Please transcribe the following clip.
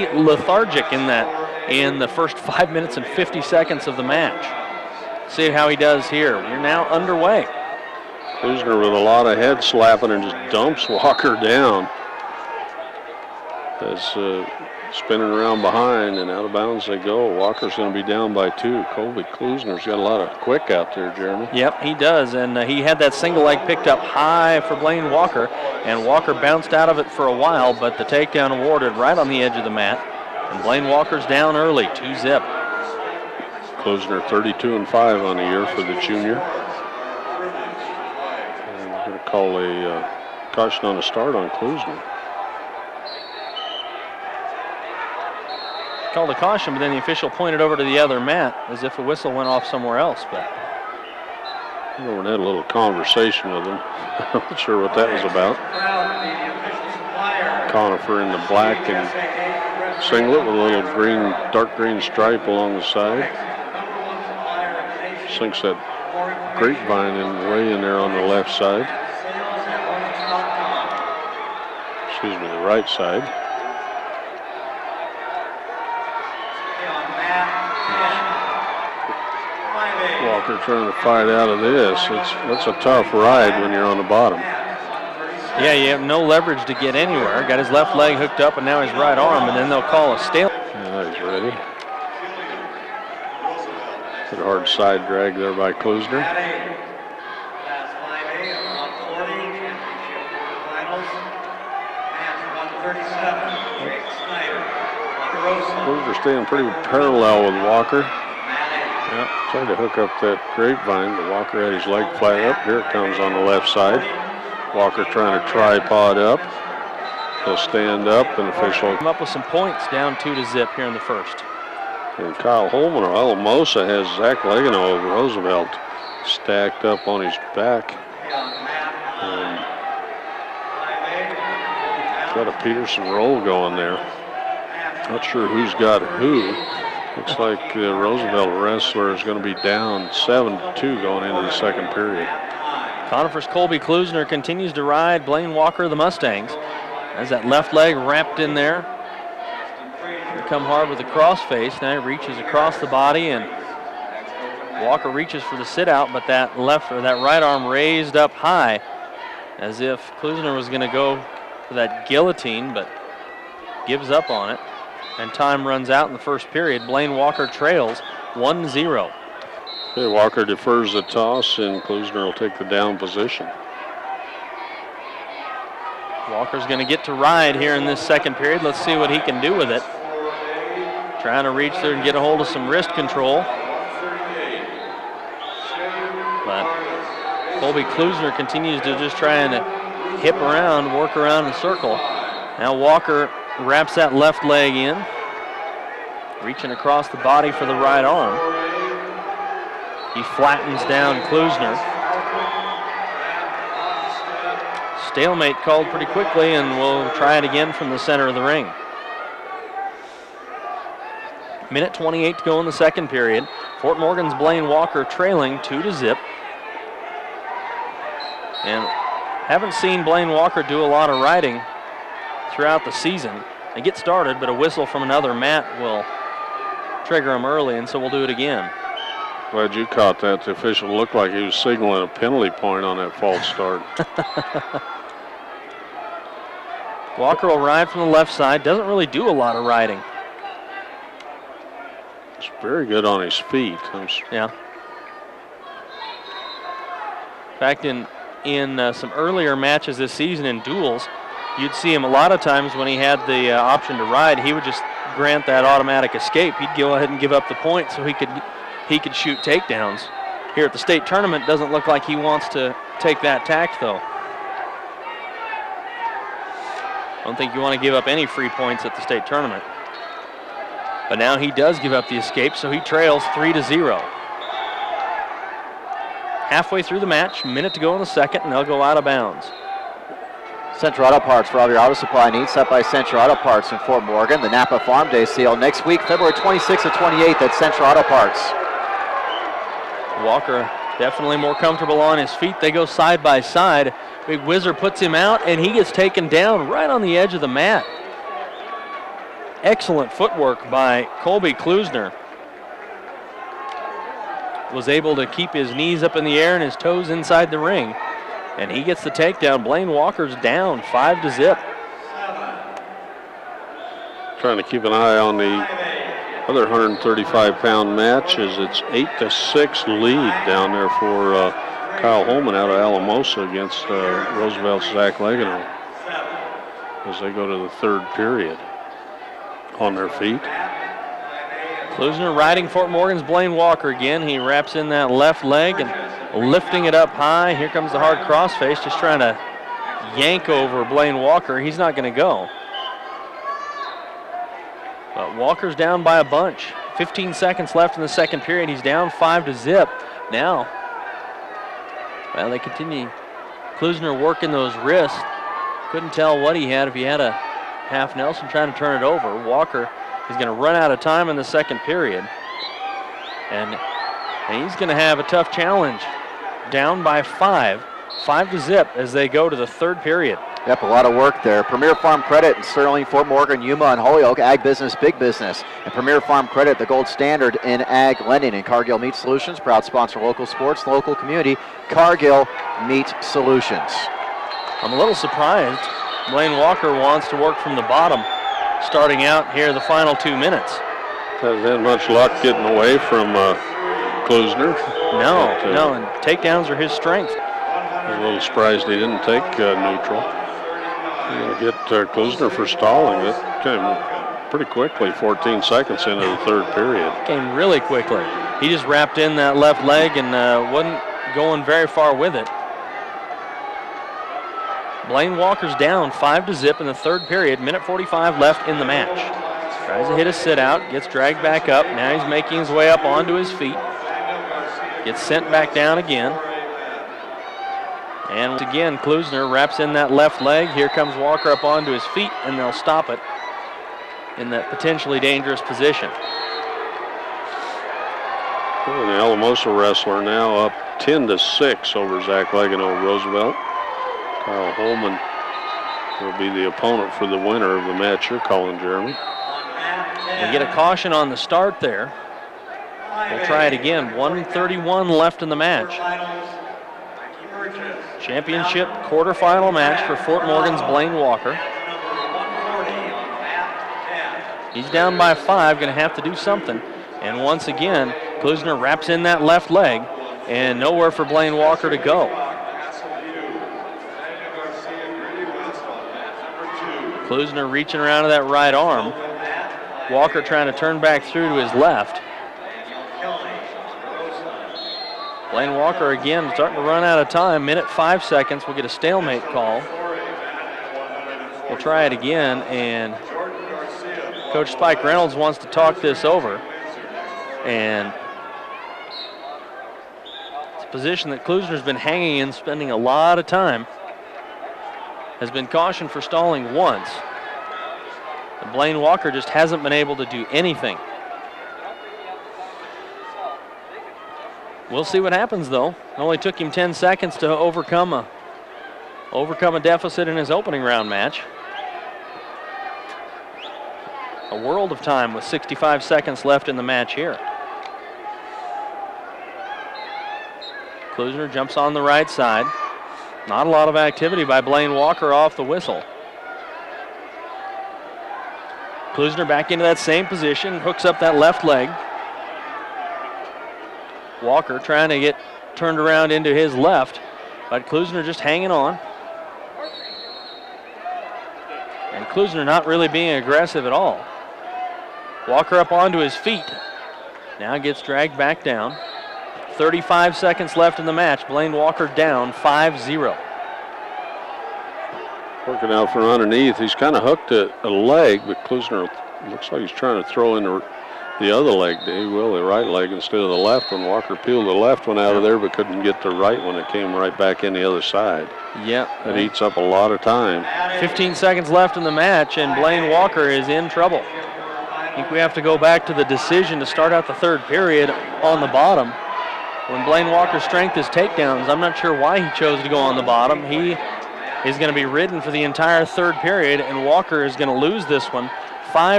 lethargic in the first 5 minutes and 50 seconds of the match. See how he does here. We're now underway. Klusner with a lot of head slapping and just dumps Walker down. As spinning around behind and out of bounds they go. Walker's going to be down by 2. Colby Klusner's got a lot of quick out there, Jeremy. Yep, he does, and he had that single leg picked up high for Blayne Walker, and Walker bounced out of it for a while, but the takedown awarded right on the edge of the mat, and Blayne Walker's down early, 2-zip. Klusner 32-5 on the year for the junior. And we're going to call a caution on the start on Klusner. Called a caution, but then the official pointed over to the other mat as if a whistle went off somewhere else. But I had a little conversation with him. I'm not sure what that was about. Conifer in the black and singlet with a little green, dark green stripe along the side. Sinks that grapevine way in there on the left side. Excuse me, the right side. Walker trying to fight out of this. That's a tough ride when you're on the bottom. Yeah, you have no leverage to get anywhere. Got his left leg hooked up and now his right arm, and then they'll call a stale. Yeah, he's ready. Good hard side drag there by Klusner. Klusner staying pretty parallel with Walker. Yep, tried to hook up that grapevine, but Walker had his leg flat up. Here it comes on the left side. Walker trying to tripod up. He'll stand up, and official come up with some points, down 2-0 here in the first. And Kyle Holman or Alamosa has Zach Legano of Roosevelt stacked up on his back. And got a Peterson roll going there. Not sure who's got who. Looks like the Roosevelt wrestler is going to be down 7-2 going into the second period. Conifer's Colby Klusner continues to ride Blayne Walker of the Mustangs. Has that left leg wrapped in there. They come hard with the crossface. Now he reaches across the body, and Walker reaches for the sit out, but that right arm raised up high as if Klusner was going to go for that guillotine, but gives up on it. And time runs out in the first period. Blayne Walker trails 1-0. Okay, Walker defers the toss, and Klusner will take the down position. Walker's going to get to ride here in this second period. Let's see what he can do with it. Trying to reach there and get a hold of some wrist control. But Colby Klusner continues to just try and hip around, work around the circle. Now Walker wraps that left leg in, reaching across the body for the right arm. He flattens down Klusner. Stalemate called pretty quickly, and we'll try it again from the center of the ring. Minute 28 to go in the second period. Fort Morgan's Blayne Walker trailing 2-0. And haven't seen Blayne Walker do a lot of riding throughout the season. They get started, but a whistle from another mat will trigger him early, and so we'll do it again. Glad you caught that. The official looked like he was signaling a penalty point on that false start. Walker will ride from the left side. Doesn't really do a lot of riding. He's very good on his feet. Yeah. In fact, in some earlier matches this season in duels, you'd see him a lot of times when he had the option to ride, he would just grant that automatic escape. He'd go ahead and give up the point so he could shoot takedowns. Here at the state tournament, doesn't look like he wants to take that tact, though. I don't think you want to give up any free points at the state tournament. But now he does give up the escape, so he trails 3-0. Halfway through the match, minute to go in the second, and they'll go out of bounds. Central Auto Parts for all your auto supply needs, set by Central Auto Parts in Fort Morgan. The Napa Farm Day sale next week, February 26th and 28th at Central Auto Parts. Walker definitely more comfortable on his feet. They go side by side. Big Whizzer puts him out, and he gets taken down right on the edge of the mat. excellent footwork by Colby Klusner. Was able to keep his knees up in the air and his toes inside the ring. And he gets the takedown. Blayne Walker's down 5-0. Trying to keep an eye on the other 135-pound match as it's 8-6 lead down there for Kyle Holman out of Alamosa against Roosevelt's Zach Legano as they go to the third period on their feet. Klusner riding Fort Morgan's Blayne Walker again. He wraps in that left leg and lifting it up high. Here comes the hard crossface, just trying to yank over Blayne Walker. He's not going to go. But Walker's down by a bunch. 15 seconds left in the second period. He's down 5-0. Now, well, they continue. Klusner working those wrists. Couldn't tell what he had, if he had a half Nelson trying to turn it over. Walker is going to run out of time in the second period. And he's going to have a tough challenge. Down by 5-0 as they go to the third period. Yep, a lot of work there. Premier Farm Credit in Sterling, Fort Morgan, Yuma, and Holyoke. Ag business, big business. And Premier Farm Credit, the gold standard in ag lending. And Cargill Meat Solutions, proud sponsor local sports, local community. Cargill Meat Solutions. I'm a little surprised. Blayne Walker wants to work from the bottom, starting out here the final 2 minutes. Hasn't had much luck getting away from Klusner. No, and takedowns are his strength. I was a little surprised he didn't take neutral. Going to get Klusner for stalling. That came pretty quickly, 14 seconds into the third period. Came really quickly. He just wrapped in that left leg and wasn't going very far with it. Blayne Walker's down 5-0 in the third period. Minute 45 left in the match. Tries to hit a sit out, gets dragged back up. Now he's making his way up onto his feet. Gets sent back down again. And once again, Klusner wraps in that left leg. Here comes Walker up onto his feet, and they'll stop it in that potentially dangerous position. Well, the Alamosa wrestler now up 10-6 over Zach Legano Roosevelt. Kyle Holman will be the opponent for the winner of the match you're calling, Jeremy. We get a caution on the start there. We'll try it again. 1:31 left in the match. Championship quarterfinal match for Fort Morgan's Blayne Walker. He's down by 5, going to have to do something. And once again, Klusner wraps in that left leg, and nowhere for Blayne Walker to go. Klusner reaching around to that right arm. Walker trying to turn back through to his left. Blayne Walker again starting to run out of time. Minute 5 seconds. We'll get a stalemate call. We'll try it again, and Coach Spike Reynolds wants to talk this over. And it's a position that Klusner's been hanging in, spending a lot of time. Has been cautioned for stalling once. And Blayne Walker just hasn't been able to do anything. We'll see what happens, though. It only took him 10 seconds to overcome a deficit in his opening round match. A world of time with 65 seconds left in the match here. Klusner jumps on the right side. Not a lot of activity by Blayne Walker off the whistle. Klusner back into that same position, hooks up that left leg. Walker trying to get turned around into his left, but Klusner just hanging on. And Klusner not really being aggressive at all. Walker up onto his feet. Now gets dragged back down. 35 seconds left in the match. Blayne Walker down 5-0. Working out from underneath. He's kind of hooked a leg, but Klusner looks like he's trying to throw in the other leg. He will, the right leg instead of the left one. Walker peeled the left one out of there, but couldn't get the right one. It came right back in the other side. Yep. That eats up a lot of time. 15 seconds left in the match, and Blayne Walker is in trouble. I think we have to go back to the decision to start out the third period on the bottom. When Blayne Walker's strength is takedowns, I'm not sure why he chose to go on the bottom. He is going to be ridden for the entire third period, and Walker is going to lose this one.